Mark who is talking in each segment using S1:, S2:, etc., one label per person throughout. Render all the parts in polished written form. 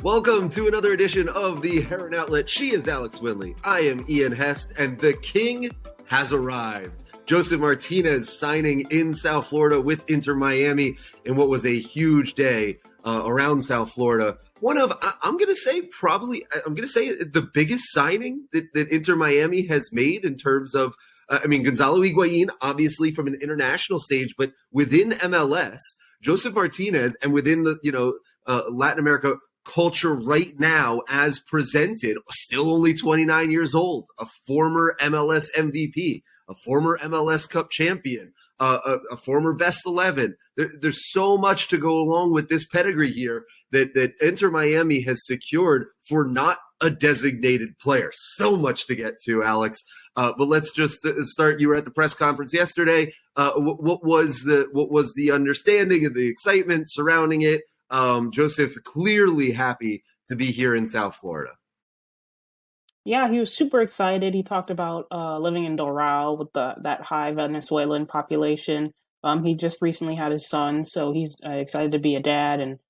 S1: Welcome to another edition of the Heron Outlet. She is Alex Winley. I am Ian Hest, and the king has arrived. Josef Martinez signing in South Florida with Inter Miami in what was a huge day around South Florida. One of, I'm going to say the biggest signing that Inter Miami has made in terms of, Gonzalo Higuain, obviously from an international stage, but within MLS, Josef Martinez, and within the, Latin America culture right now as presented, still only 29 years old, a former MLS MVP, a former MLS Cup champion, a former best 11. There's so much to go along with this pedigree here that Inter Miami has secured for not a designated player. So much to get to, Alex. But let's just start. You were at the press conference yesterday. What was the understanding of the excitement surrounding it? Josef clearly happy to be here in South Florida.
S2: Yeah, he was super excited. He talked about living in Doral with that high Venezuelan population. He just recently had his son, so he's excited to be a dad. And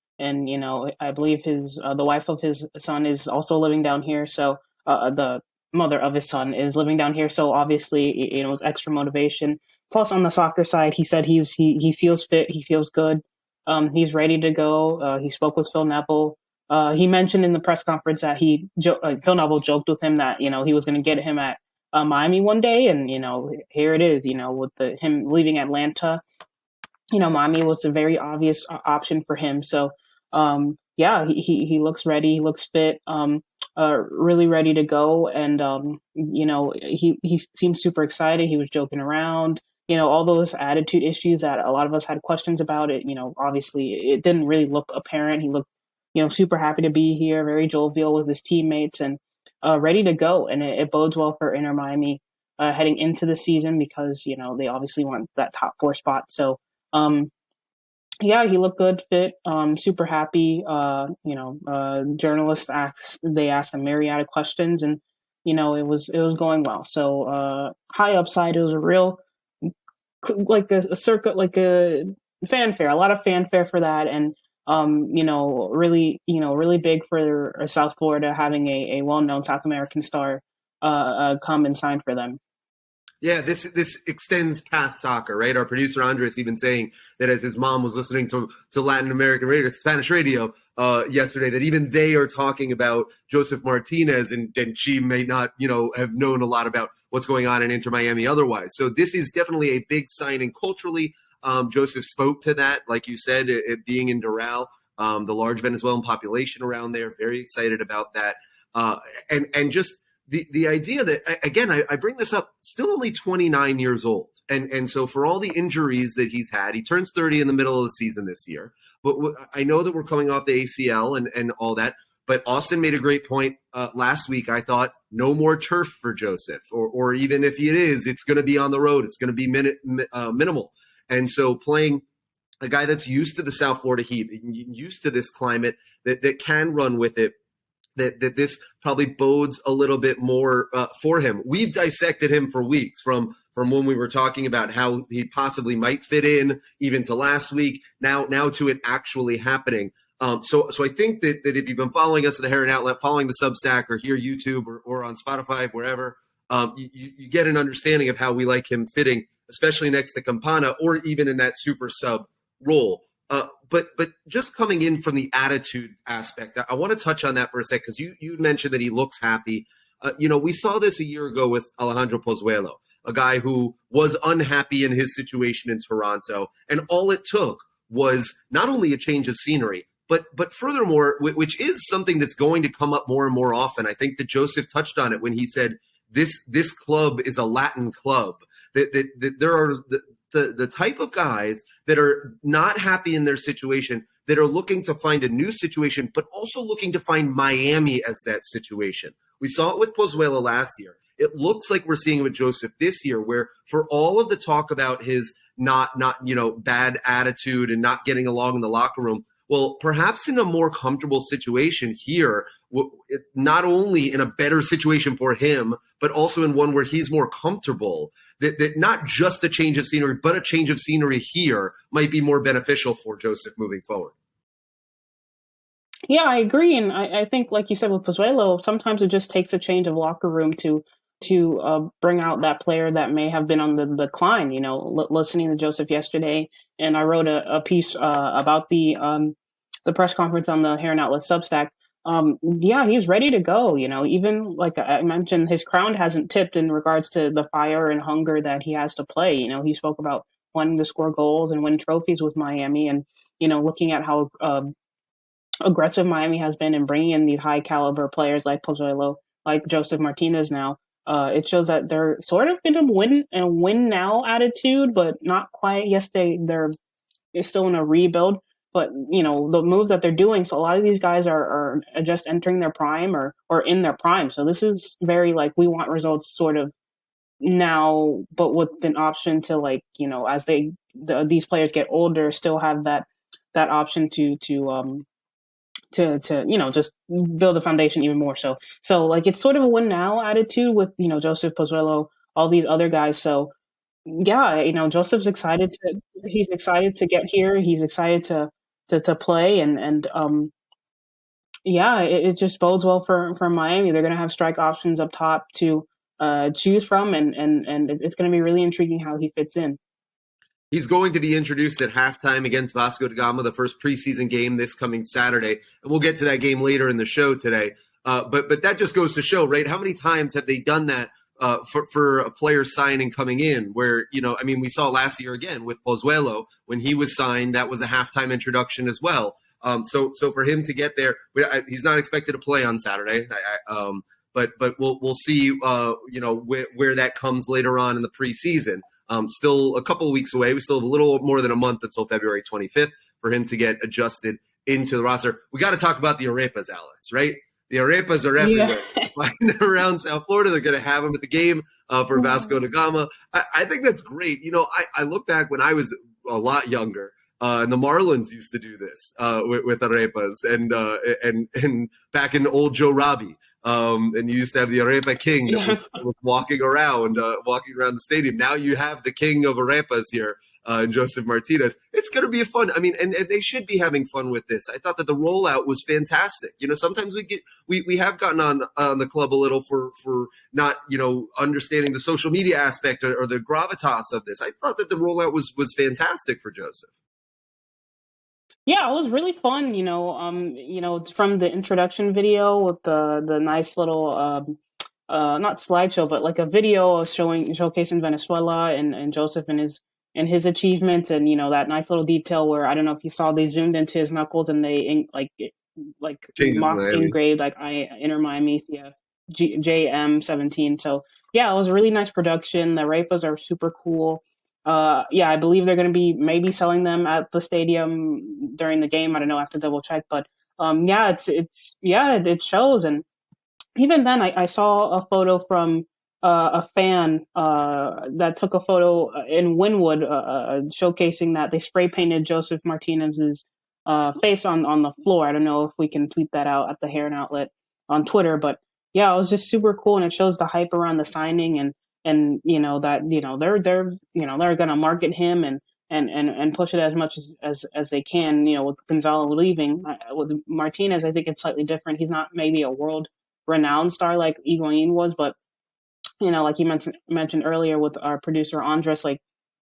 S2: I believe the wife of his son is also living down here. So the mother of his son is living down here. So obviously, it's extra motivation. Plus, on the soccer side, he said he feels fit. He feels good. He's ready to go. He spoke with Phil Neville. He mentioned in the press conference that Phil Neville joked with him that, he was going to get him at Miami one day. And, here it is, with him leaving Atlanta, Miami was a very obvious option for him. So, he looks ready. He looks fit, really ready to go. And, he seemed super excited. He was joking around. All those attitude issues that a lot of us had questions about it, obviously it didn't really look apparent. He looked, super happy to be here, very jovial with his teammates and ready to go. And it bodes well for Inter Miami heading into the season because, they obviously want that top 4 spot. So, he looked good, fit, super happy. Journalists asked him myriad of questions and, it was going well. So high upside. It was a real, like a circuit, like a fanfare, a lot of fanfare for that. And, really big for South Florida having a well-known South American star come and sign for them.
S1: Yeah, this extends past soccer, right? Our producer Andres even saying that as his mom was listening to Latin American radio, Spanish radio yesterday, that even they are talking about Josef Martinez, and she may not, have known a lot about what's going on in Inter Miami otherwise. So this is definitely a big signing culturally. Josef spoke to that, like you said, it being in Doral, the large Venezuelan population around there. Very excited about that, and just. The idea that, again, I bring this up, still only 29 years old. And so for all the injuries that he's had, he turns 30 in the middle of the season this year. But I know that we're coming off the ACL and all that. But Austin made a great point last week. I thought no more turf for Josef, or even if it is, it's going to be on the road. It's going to be minimal. And so playing a guy that's used to the South Florida heat, used to this climate that can run with it, that this probably bodes a little bit more for him. We've dissected him for weeks from when we were talking about how he possibly might fit in, even to last week, now to it actually happening. So I think that if you've been following us at the Heron Outlet, following the Substack or here YouTube or on Spotify, wherever, you get an understanding of how we like him fitting, especially next to Campana or even in that super sub role. But just coming in from the attitude aspect, I want to touch on that for a sec because you mentioned that he looks happy. We saw this a year ago with Alejandro Pozuelo, a guy who was unhappy in his situation in Toronto, and all it took was not only a change of scenery, but furthermore, which is something that's going to come up more and more often. I think that Josef touched on it when he said this club is a Latin club. That there are the type of guys that are not happy in their situation, that are looking to find a new situation, but also looking to find Miami as that situation. We saw it with Pozuelo last year. It looks like we're seeing it with Josef this year, where for all of the talk about his not bad attitude and not getting along in the locker room, well, perhaps in a more comfortable situation here, not only in a better situation for him, but also in one where he's more comfortable, that not just a change of scenery, but a change of scenery here might be more beneficial for Josef moving forward.
S2: Yeah, I agree, and I think, like you said with Pozuelo, sometimes it just takes a change of locker room to bring out that player that may have been on the decline. Listening to Joseph yesterday, and I wrote a piece about the press conference on the Heron Outlet Substack. Yeah, he's ready to go. Even like I mentioned, his crown hasn't tipped in regards to the fire and hunger that he has to play. He spoke about wanting to score goals and win trophies with Miami, and looking at how aggressive Miami has been in bringing in these high caliber players like Pozuelo, like Josef Martinez now. It shows that they're sort of in a win now attitude, but not quite. Yes, they're still in a rebuild, but the moves that they're doing. So a lot of these guys are just entering their prime or in their prime. So this is very like we want results sort of now, but with an option to as these players get older, still have that option to just build a foundation even more. So like it's sort of a win now attitude with Joseph Pozuelo, all these other guys. So yeah, Joseph's excited to he's excited to get here. He's excited to play and yeah, it just bodes well for Miami. They're gonna have strike options up top to choose from, and it's gonna be really intriguing how he fits in.
S1: He's going to be introduced at halftime against Vasco da Gama, the first preseason game this coming Saturday. And we'll get to that game later in the show today. But that just goes to show, right? How many times have they done that for a player signing coming in where, we saw last year again with Pozuelo when he was signed, that was a halftime introduction as well. So for him to get there, he's not expected to play on Saturday. But we'll see, where that comes later on in the preseason. Still a couple of weeks away. We still have a little more than a month until February 25th for him to get adjusted into the roster. We got to talk about the Arepas, Alex, right? The Arepas are everywhere.
S2: Yeah.
S1: Flying around South Florida. They're going to have them at the game for Vasco da Gama. I think that's great. I look back when I was a lot younger, and the Marlins used to do this with Arepas, and back in old Joe Robbie. And you used to have the Arepa King that was walking around the stadium. Now you have the king of Arepas here, Josef Martinez. It's going to be fun. I mean, and they should be having fun with this. I thought that the rollout was fantastic. Sometimes we have gotten on the club a little for not, understanding the social media aspect or the gravitas of this. I thought that the rollout was fantastic for Josef.
S2: Yeah, it was really fun, from the introduction video with the nice little not slideshow, but like a video of showcasing Venezuela and Joseph and his achievements, and that nice little detail where I don't know if you saw, they zoomed into his knuckles and they engraved like I Inter Miami, yeah, JM17. So yeah, it was a really nice production. The Rapas are super cool. Yeah, I believe they're going to be maybe selling them at the stadium during the game. I don't know, I have to double check, but yeah, it shows. And even then, I saw a photo from a fan that took a photo in Wynwood showcasing that they spray painted Josef Martinez's face on the floor. I don't know if we can tweet that out at the Heron Outlet on Twitter, but yeah, it was just super cool, and it shows the hype around the signing, and that they're gonna market him and push it as much as they can. With Gonzalo leaving, with Martinez, I think it's slightly different. He's not maybe a world renowned star like Higuain was, but like you mentioned earlier with our producer Andres, like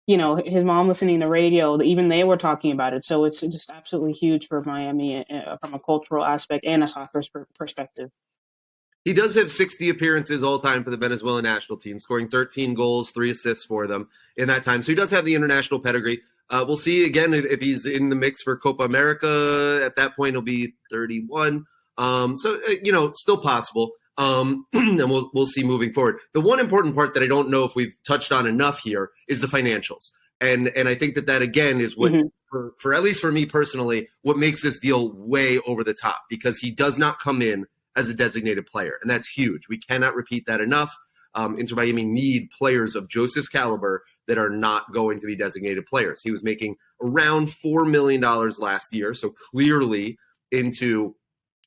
S2: his mom listening to radio, even they were talking about it. So it's just absolutely huge for Miami from a cultural aspect and a soccer perspective.
S1: He does have 60 appearances all time for the Venezuelan national team, scoring 13 goals, 3 assists for them in that time. So he does have the international pedigree. We'll see again if he's in the mix for Copa America. At that point, he'll be 31. Still possible. And we'll see moving forward. The one important part that I don't know if we've touched on enough here is the financials. And I think that again is what, for at least for me personally, what makes this deal way over the top, because he does not come in as a designated player, and that's huge. We cannot repeat that enough. Inter Miami need players of Josef's caliber that are not going to be designated players. He was making around $4 million last year, so clearly into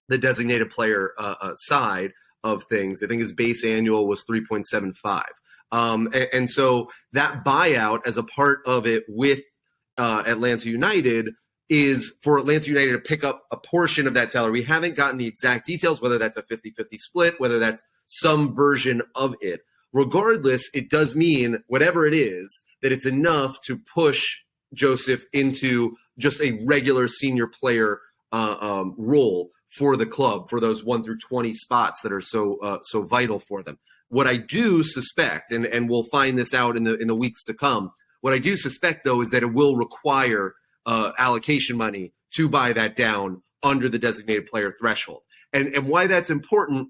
S1: the designated player side of things. I think his base annual was 3.75. And so that buyout as a part of it with Atlanta United is for Atlanta United to pick up a portion of that salary. We haven't gotten the exact details, whether that's a 50-50 split, whether that's some version of it. Regardless, it does mean, whatever it is, that it's enough to push Josef into just a regular senior player role for the club, for those 1 through 20 spots that are so vital for them. What I do suspect, and we'll find this out in the weeks to come, what I do suspect, though, is that it will require allocation money to buy that down under the designated player threshold. And why that's important,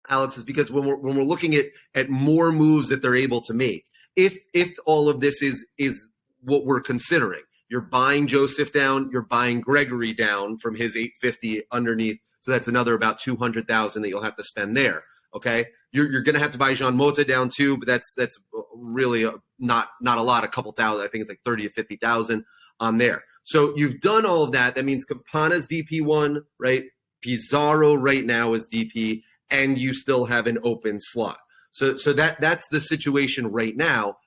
S1: Alex, is because when we're looking at more moves that they're able to make, if all of this is what we're considering, you're buying Josef down, you're buying Gregory down from his 850 underneath, so that's another about 200,000 that you'll have to spend there. Okay, you're going to have to buy Jean Mota down too, but that's really not a lot, a couple thousand. I think it's like 30 to 50,000 on there. So you've done all of that. That means Campana's DP1, right? Pizarro right now is DP, and you still have an open slot. So that's the situation right now.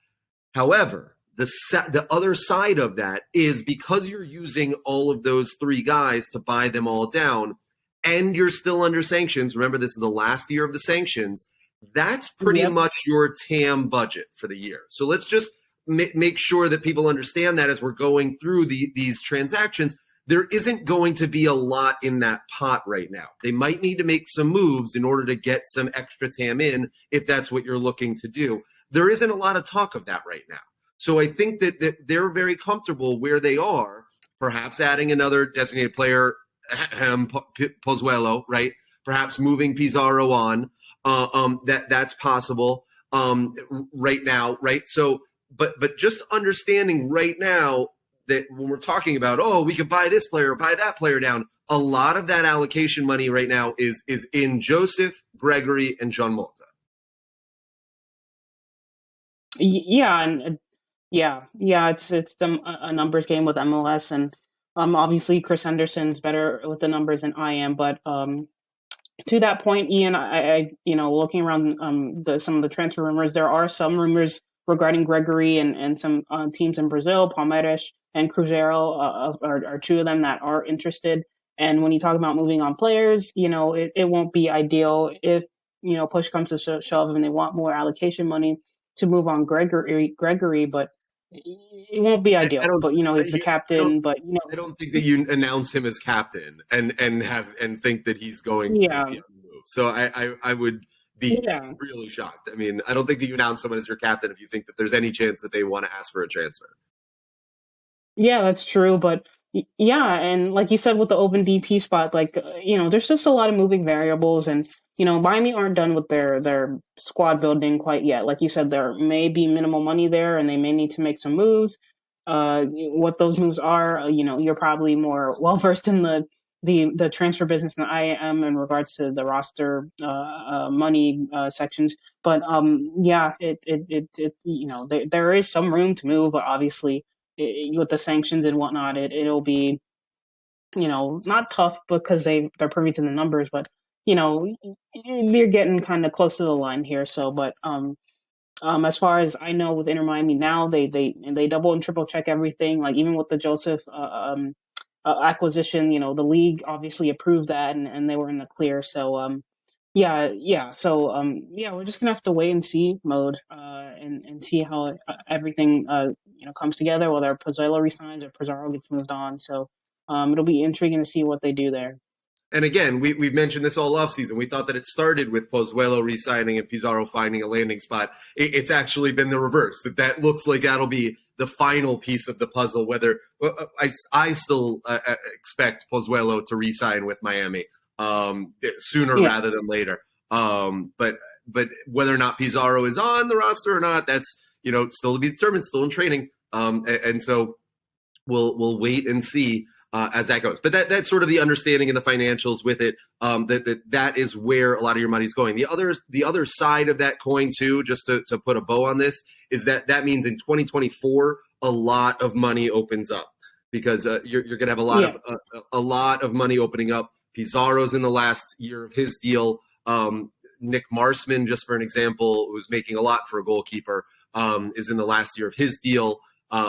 S1: However, the other side of that is because you're using all of those three guys to buy them all down, and you're still under sanctions. Remember, this is the last year of the sanctions. That's pretty much your TAM budget for the year. So let's just make sure that people understand that as we're going through these transactions. There isn't going to be a lot in that pot right now. They might need to make some moves in order to get some extra TAM in if that's what you're looking to do. There isn't a lot of talk of that right now. So I think that they're very comfortable where they are, perhaps adding another designated player, Pozuelo, right? Perhaps moving Pizarro on. That's possible right now, right? So, but just understanding right now that when we're talking about, we could buy this player or buy that player down, a lot of that allocation money right now is in Josef, Gregory, and Jean Mota.
S2: It's a numbers game with MLS, and obviously Chris Henderson's better with the numbers than I am, but to that point, Ian, I looking around some of the transfer rumors, there are some rumors regarding Gregory and some teams in Brazil, Palmeiras and Cruzeiro are two of them that are interested. And when you talk about moving on players, it won't be ideal if, push comes to shove and they want more allocation money to move on Gregory, but it won't be ideal. But he's the captain.
S1: I don't think that you announce him as captain and think that he's going to be on the move. So I would be really shocked. I mean, I don't think that you announce someone as your captain if you think that there's any chance that they want to ask for a transfer.
S2: Yeah, that's true. But and like you said with the open DP spot, there's just a lot of moving variables, and Miami aren't done with their squad building quite yet. Like you said, there may be minimal money there, and they may need to make some moves. What those moves are, you're probably more well versed in the transfer business than I am in regards to the roster money sections. But there is some room to move, but obviously with the sanctions and whatnot, it'll be not tough because they're privy to the numbers, but they're getting kind of close to the line here. So, but as far as I know, with Inter Miami now, they double and triple check everything. Like even with the Josef acquisition, the league obviously approved that, and they were in the clear. So, we're just gonna have to wait and see mode, and see how everything comes together. Whether Pozuelo resigns or Pizarro gets moved on. So, it'll be intriguing to see what they do there.
S1: And again, we've mentioned this all offseason. We thought that it started with Pozuelo re-signing and Pizarro finding a landing spot. It's actually been the reverse. That looks like that'll be the final piece of the puzzle. Whether I still expect Pozuelo to re-sign with Miami sooner rather than later. But whether or not Pizarro is on the roster or not, that's still to be determined. Still in training, and so we'll wait and see. As that goes. But that's sort of the understanding in the financials with it, that is where a lot of your money is going. The other side of that coin, too, just to put a bow on this, is that means in 2024, a lot of money opens up because you're going to have a lot of money opening up. Pizarro's in the last year of his deal. Nick Marsman, just for an example, who's making a lot for a goalkeeper, is in the last year of his deal.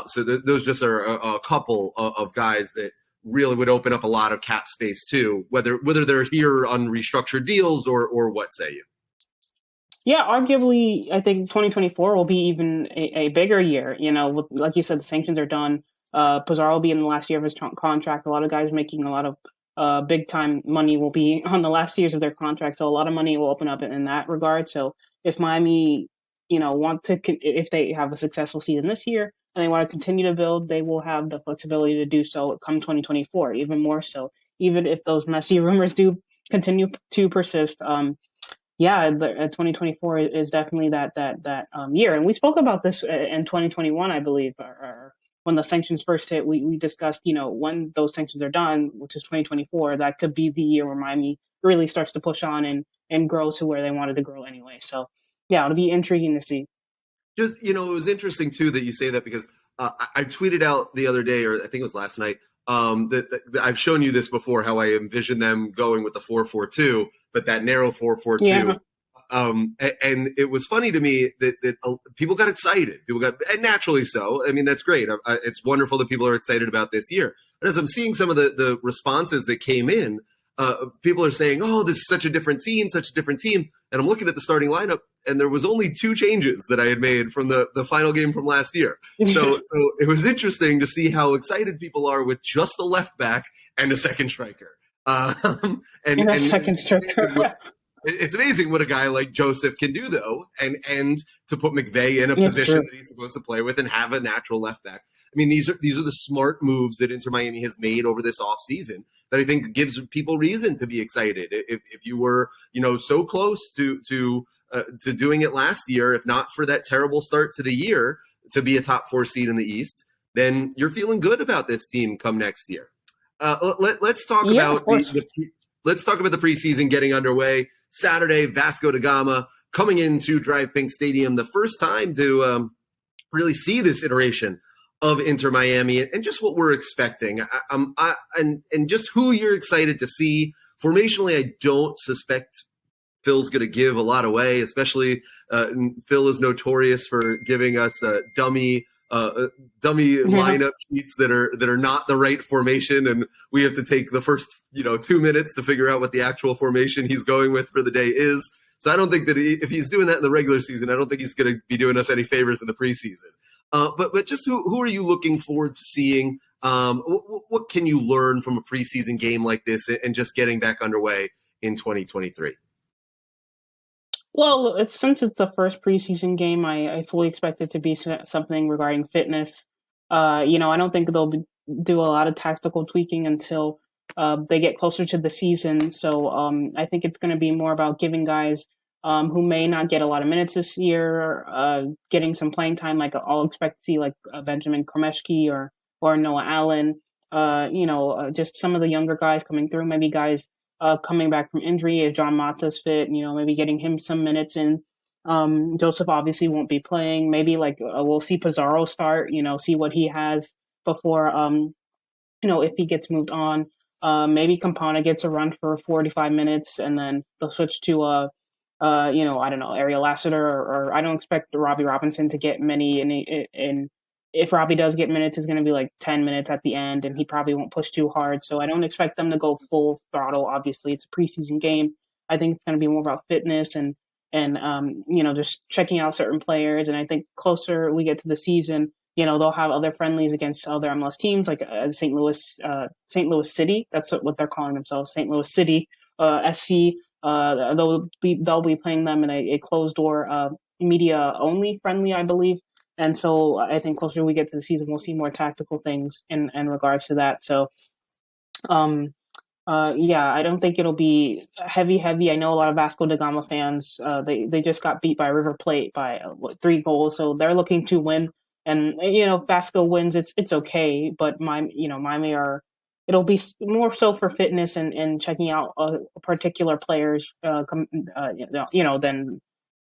S1: So those just are a couple of guys that really would open up a lot of cap space too, whether they're here on restructured deals or what say you?
S2: Yeah, arguably, I think 2024 will be even a bigger year. Like you said, the sanctions are done. Pizarro will be in the last year of his contract. A lot of guys making a lot of big time money will be on the last years of their contract. So a lot of money will open up in that regard. So if Miami, if they have a successful season this year and they want to continue to build, they will have the flexibility to do so come 2024, even more so. Even if those messy rumors do continue to persist, yeah, 2024 is definitely that year, and we spoke about this in 2021, I believe, or when the sanctions first hit. We discussed, when those sanctions are done, which is 2024, that could be the year where Miami really starts to push on and grow to where they wanted to grow anyway. So, yeah, it'll be intriguing to see.
S1: Just it was interesting too that you say that because I tweeted out the other day, or I think it was last night, that I've shown you this before, how I envision them going with the 4-4-2, but that narrow 4-4-2.
S2: Yeah.
S1: And it was funny to me that people got excited. And naturally so. I mean, that's great. It's wonderful that people are excited about this year. But as I'm seeing some of the responses that came in, people are saying, "Oh, this is such a different team, such a different team." And I'm looking at the starting lineup, and there was only 2 changes that I had made from the final game from last year. So it was interesting to see how excited people are with just the left back and a second striker.
S2: And a second striker.
S1: It's amazing what a guy like Josef can do, though, and to put McVay in a position that he's supposed to play with and have a natural left back. I mean, these are the smart moves that Inter Miami has made over this offseason that I think gives people reason to be excited. If you were, so close to doing it last year, if not for that terrible start to the year, to be a top 4 seed in the East, then you're feeling good about this team come next year. Let's talk about let's talk about the preseason getting underway. Saturday, Vasco da Gama coming into Drive Pink Stadium, the first time to really see this iteration of Inter Miami and just what we're expecting, and just who you're excited to see. Formationally, I don't suspect Phil's going to give a lot away, especially Phil is notorious for giving us dummy lineup sheets that are not the right formation, and we have to take the first 2 minutes to figure out what the actual formation he's going with for the day is. So I don't think that if he's doing that in the regular season, I don't think he's going to be doing us any favors in the preseason. But just who are you looking forward to seeing? What can you learn from a preseason game like this and just getting back underway in 2023?
S2: Well, since it's the first preseason game, I fully expect it to be something regarding fitness. I don't think they'll do a lot of tactical tweaking until they get closer to the season. So I think it's going to be more about giving guys who may not get a lot of minutes this year getting some playing time. Like I'll expect to see like Benjamin Kromeshki or Noah Allen. Just some of the younger guys coming through. Maybe guys coming back from injury if John Mata's fit. Maybe getting him some minutes in. Josef obviously won't be playing. Maybe we'll see Pizarro start. See what he has before. If he gets moved on. Maybe Campana gets a run for 45 minutes, and then they'll switch to I don't know, Ariel Lassiter, or I don't expect Robbie Robinson to get many. And if Robbie does get minutes, it's going to be like 10 minutes at the end, and he probably won't push too hard. So I don't expect them to go full throttle. Obviously, it's a preseason game. I think it's going to be more about fitness and just checking out certain players. And I think closer we get to the season, they'll have other friendlies against other MLS teams, like St. Louis City. That's what they're calling themselves, St. Louis City SC. They'll be playing them in a closed door media only friendly, I believe. And so I think closer we get to the season, we'll see more tactical things in regards to that. So, I don't think it'll be heavy. I know a lot of Vasco da Gama fans, they just got beat by River Plate by 3 goals. So they're looking to win. And, Vasco wins, it's okay. But Miami it'll be more so for fitness and checking out particular players, than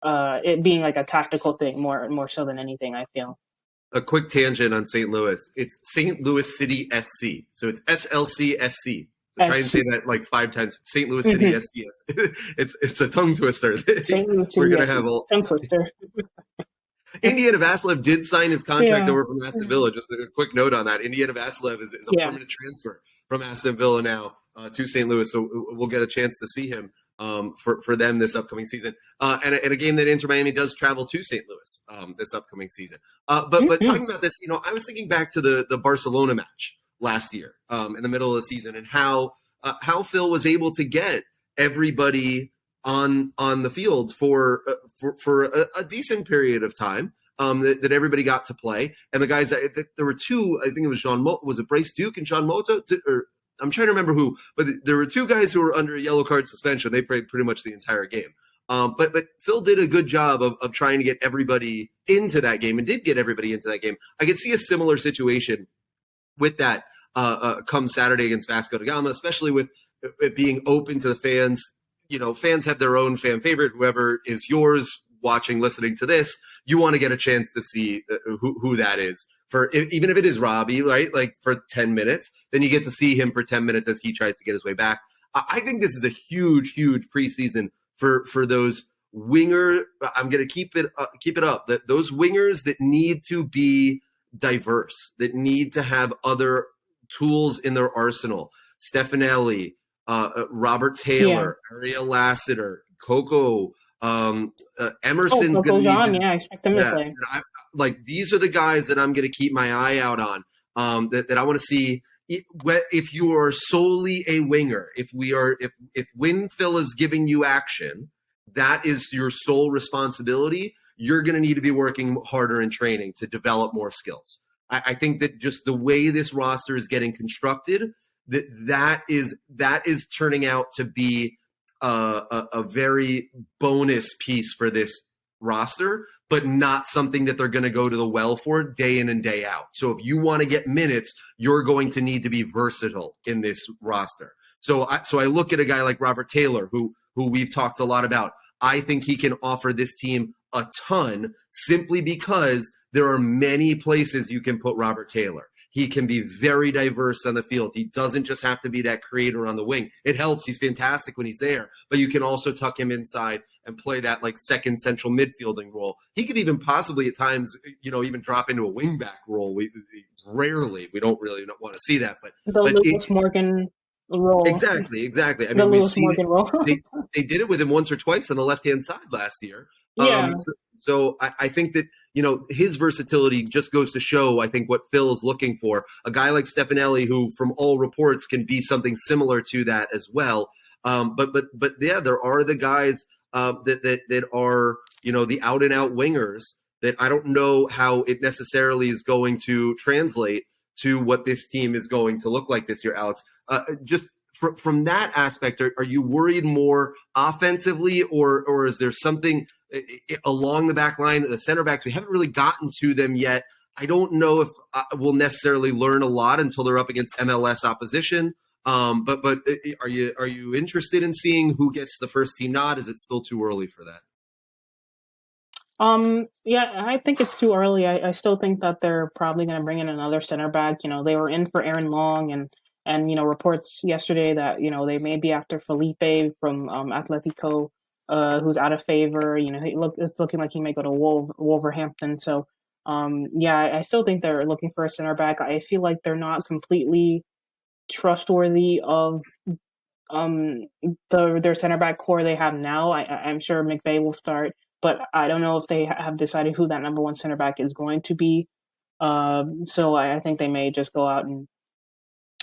S2: it being like a tactical thing more so than anything, I feel.
S1: A quick tangent on St. Louis. It's St. Louis City SC. So it's SLCSC. Try and say that like 5 times. St. Louis City SC. It's a tongue twister.
S2: St. Louis City.
S1: We're gonna have a
S2: tongue twister.
S1: Indiana Vassilev did sign his contract over from Aston Villa. Just a quick note on that. Indiana Vassilev is a permanent transfer from Aston Villa now to St. Louis, so we'll get a chance to see him for them this upcoming season. And a game that Inter Miami does travel to St. Louis this upcoming season. But talking about this, I was thinking back to the Barcelona match last year in the middle of the season, and how Phil was able to get everybody on the field for a decent period of time. That everybody got to play, and the guys that there were two. I think it was was it Bryce Duke and Jean Mota, or I'm trying to remember who, but there were two guys who were under a yellow card suspension. They played pretty much the entire game. But Phil did a good job of trying to get everybody into that game, and did get everybody into that game. I could see a similar situation with that come Saturday against Vasco da Gama, especially with it being open to the fans. Fans have their own fan favorite, whoever is yours watching, listening to this. You want to get a chance to see who that is, even if it is Robbie, right? Like for 10 minutes, then you get to see him for 10 minutes as he tries to get his way back. I think this is a huge, huge preseason for those winger. I'm going to keep it up. Those wingers that need to be diverse, that need to have other tools in their arsenal. Stefanelli, Robert Taylor, Ariel Lassiter, Coco. Emerson's
S2: going to I expect them to play.
S3: These are the guys that I'm going to keep my eye out on. That I want to see. If you are solely a winger, if when Phil is giving you action, that is your sole responsibility. You're going to need to be working harder in training to develop more skills. I think that just the way this roster is getting constructed, that is turning out to be a very bonus piece for this roster, but not something that they're going to go to the well for day in and day out. So if you want to get minutes, you're going to need to be versatile in this roster. So I look at a guy like Robert Taylor, who we've talked a lot about. I think he can offer this team a ton simply because there are many places you can put Robert Taylor. He can be very diverse on the field. He doesn't just have to be that creator on the wing. It helps. He's fantastic when he's there, but you can also tuck him inside and play that second central midfielding role. He could even possibly at times, even drop into a wingback role. We don't really want to see that, but
S2: Lewis Morgan role.
S3: Exactly. I
S2: mean, Lewis Morgan role.
S3: they did it with him once or twice on the left-hand side last year.
S2: Yeah.
S3: So I think that, his versatility just goes to show, I think, what Phil is looking for. A guy like Stefanelli, who from all reports can be something similar to that as well. But yeah, there are the guys that are, the out and out wingers that I don't know how it necessarily is going to translate to what this team is going to look like this year, Alex. Just from that aspect, are you worried more offensively, or is there something along the back line, the center backs? We haven't really gotten to them yet. I don't know if we'll necessarily learn a lot until they're up against MLS opposition. But are you interested in seeing who gets the first team nod? Is it still too early for that?
S2: Yeah, I think it's too early. I still think that they're probably going to bring in another center back. They were in for Aaron Long, and reports yesterday that they may be after Felipe from Atletico, who's out of favor. It's looking like he may go to Wolverhampton. So I still think they're looking for a center back. I feel like they're not completely trustworthy of their center back core they have now. I'm sure McVay will start, but I don't know if they have decided who that number one center back is going to be. So I think they may just go out and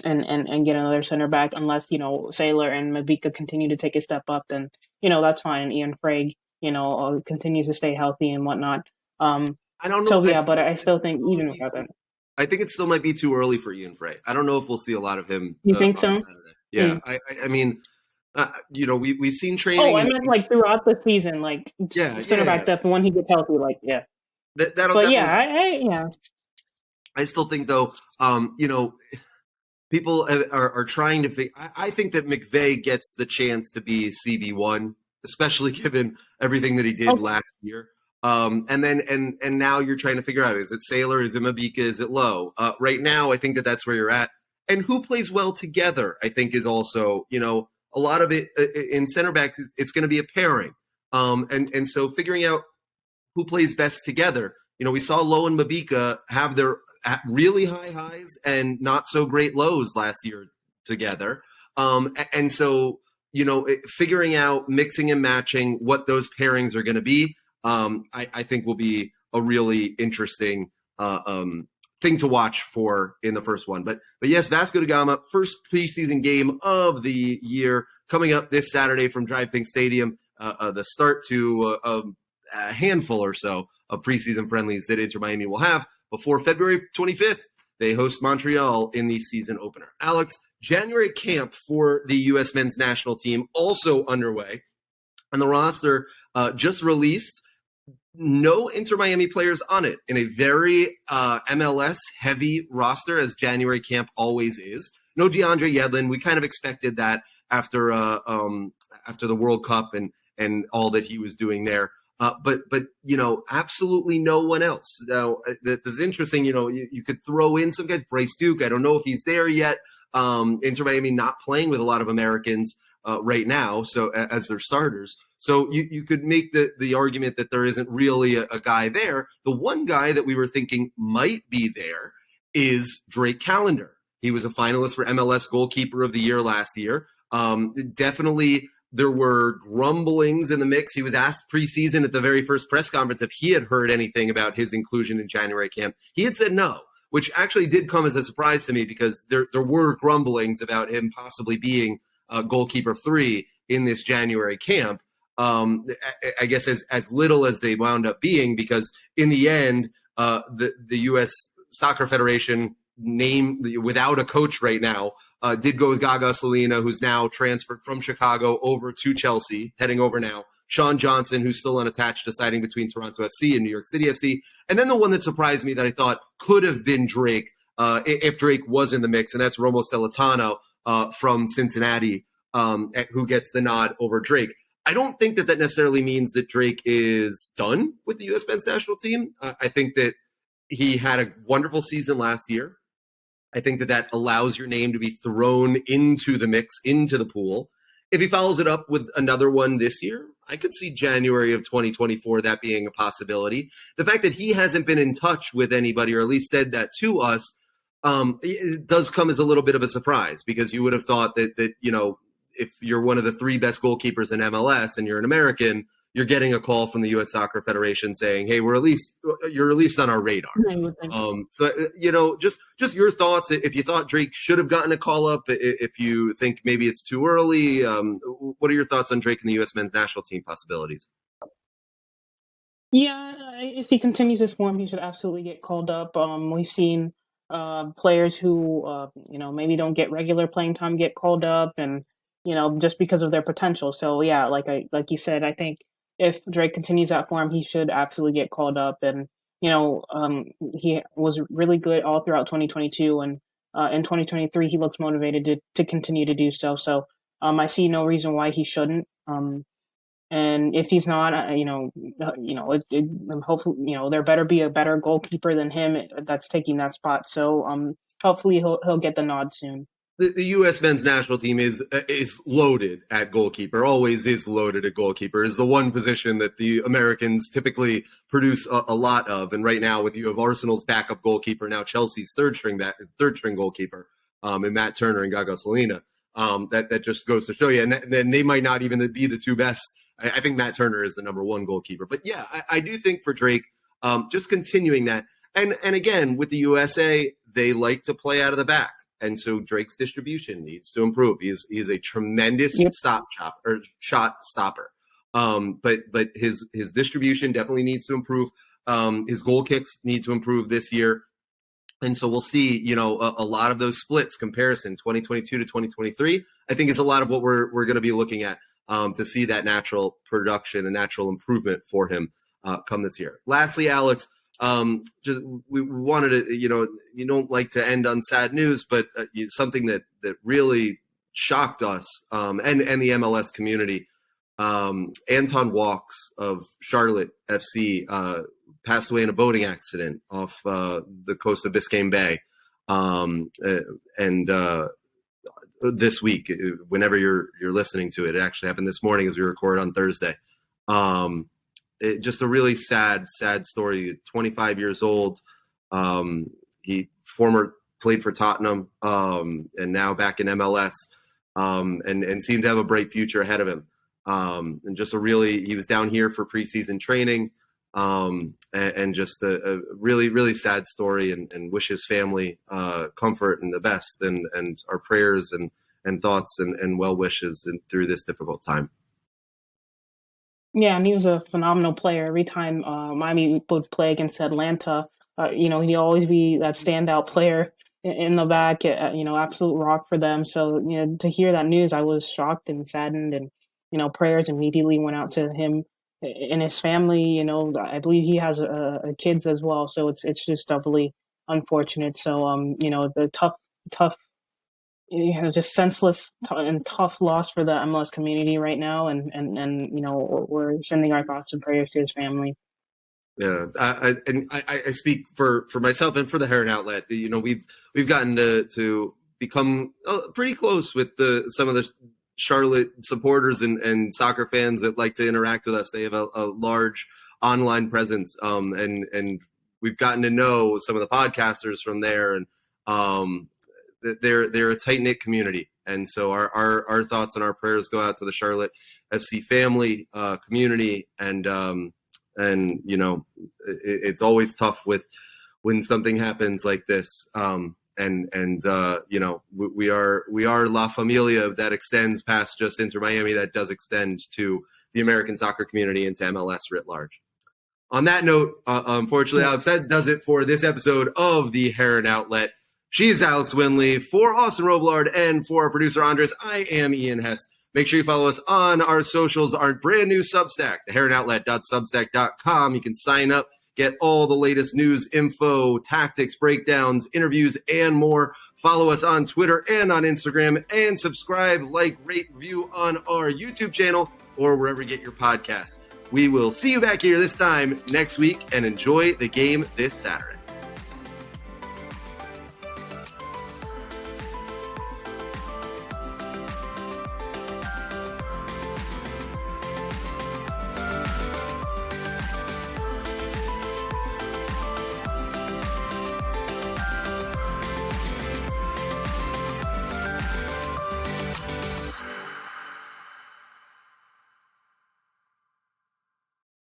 S2: get another center back, unless Sailor and Mabika continue to take a step up. Then that's fine. And Ian Frey continues to stay healthy and whatnot.
S3: I don't know.
S2: So but I still think even without that,
S3: I think it still might be too early for Ian Frey. I don't know if we'll see a lot of him.
S2: You think so?
S3: Saturday. Yeah, I mean, we've seen training.
S2: Oh, I meant throughout the season, center back depth when he gets healthy,
S3: I still think though, people are trying to figure. I think that McVay gets the chance to be CB1, especially given everything that he did last year. And now you're trying to figure out, is it Sailor, is it Mabika, is it Lowe? Right now, I think that's where you're at. And who plays well together, I think, is also, a lot of it in center backs, it's going to be a pairing. And so figuring out who plays best together. We saw Lowe and Mabika have their really high highs and not so great lows last year together. And so, figuring out, mixing and matching what those pairings are going to be, I think will be a really interesting thing to watch for in the first one. But yes, Vasco da Gama, first preseason game of the year coming up this Saturday from Drive Pink Stadium, the start to a handful or so of preseason friendlies that Inter Miami will have before February 25th. They host Montreal in the season opener. Alex, January camp for the U.S. men's national team also underway, and the roster just released. No Inter Miami players on it in a very MLS-heavy roster, as January camp always is. No DeAndre Yedlin. We kind of expected that after the World Cup and all that he was doing there. But absolutely no one else. Now, this is interesting. You could throw in some guys. Bryce Duke, I don't know if he's there yet. Inter Miami not playing with a lot of Americans right now, so as their starters. So you could make the argument that there isn't really a guy there. The one guy that we were thinking might be there is Drake Callender. He was a finalist for MLS Goalkeeper of the Year last year. Definitely there were grumblings in the mix. He was asked preseason at the very first press conference if he had heard anything about his inclusion in January camp. He had said no, which actually did come as a surprise to me because there were grumblings about him possibly being goalkeeper 3 in this January camp. I guess as little as they wound up being, because in the end, the U.S. Soccer Federation named without a coach right now, did go with Gaga Salina, who's now transferred from Chicago over to Chelsea, heading over now. Sean Johnson, who's still unattached, deciding between Toronto FC and New York City FC. And then the one that surprised me that I thought could have been Drake, if Drake was in the mix, and that's Romo Celentano from Cincinnati, who gets the nod over Drake. I don't think that necessarily means that Drake is done with the U.S. men's national team. I think that he had a wonderful season last year. I think that allows your name to be thrown into the mix, into the pool. If he follows it up with another one this year, I could see January of 2024 that being a possibility. The fact that he hasn't been in touch with anybody, or at least said that to us, it does come as a little bit of a surprise, because you would have thought that if you're one of the 3 best goalkeepers in MLS and you're an American, you're getting a call from the U.S. Soccer Federation saying, "Hey, you're at least on our radar." Just your thoughts. If you thought Drake should have gotten a call up, if you think maybe it's too early, what are your thoughts on Drake and the U.S. men's national team possibilities?
S2: Yeah, if he continues his form, he should absolutely get called up. We've seen players who maybe don't get regular playing time get called up, and just because of their potential. So yeah, like you said, I think if Drake continues that form, he should absolutely get called up. And he was really good all throughout 2022, and in 2023 he looks motivated to continue to do so. So I see no reason why he shouldn't. And if he's not, hopefully, there better be a better goalkeeper than him that's taking that spot. So hopefully he'll get the nod soon.
S3: The U.S. men's national team is loaded at goalkeeper, always is loaded at goalkeeper. Is the one position that the Americans typically produce a lot of. And right now, with you have Arsenal's backup goalkeeper, now Chelsea's third string goalkeeper, and Matt Turner and Gaga Salina, that just goes to show you. And then they might not even be the 2 best. I think Matt Turner is the number 1 goalkeeper. But yeah, I do think for Drake, just continuing that. And again, with the USA, they like to play out of the back. And so Drake's distribution needs to improve. He is a tremendous shot stopper. But his distribution definitely needs to improve. His goal kicks need to improve this year. And so we'll see, a lot of those splits comparison 2022 to 2023, I think is a lot of what we're going to be looking at to see that natural production and natural improvement for him come this year. Lastly, Alex, we wanted to, you don't like to end on sad news, but something that really shocked us and the MLS community. Anton Walks of Charlotte FC passed away in a boating accident off the coast of Biscayne Bay. And this week, whenever you're listening to it, it actually happened this morning as we record on Thursday. Just a really sad story. 25 years old. He former played for Tottenham, and now back in MLS, and seemed to have a bright future ahead of him. And just he was down here for preseason training, and just a really, really sad story, and wish his family comfort and the best, and our prayers and thoughts and well wishes through this difficult time.
S2: Yeah, and he was a phenomenal player. Every time Miami would play against Atlanta, he'd always be that standout player in the back, absolute rock for them. So, to hear that news, I was shocked and saddened, and, prayers immediately went out to him and his family. I believe he has kids as well. So it's just doubly unfortunate. So, the tough, just senseless and tough loss for the MLS community right now. And we're sending our thoughts and prayers to his family.
S3: Yeah, I speak for myself and for the Heron Outlet. We've gotten to become pretty close with some of the Charlotte supporters and soccer fans that like to interact with us. They have a large online presence, and we've gotten to know some of the podcasters from there, and they're a tight-knit community. And so our thoughts and our prayers go out to the Charlotte FC family, community, and it's always tough when something happens like this. We are La Familia that extends past just Inter Miami, that does extend to the American soccer community and to MLS writ large. On that note, unfortunately, Alex, that does it for this episode of the Heron Outlet. She's Alex Winley, for Austin Roblard, and for our producer Andres, I am Ian Hest. Make sure you follow us on our socials, our brand new Substack, theheronoutlet.substack.com. You can sign up, get all the latest news, info, tactics, breakdowns, interviews, and more. Follow us on Twitter and on Instagram, and subscribe, like, rate, review on our YouTube channel or wherever you get your podcasts. We will see you back here this time next week, and enjoy the game this Saturday.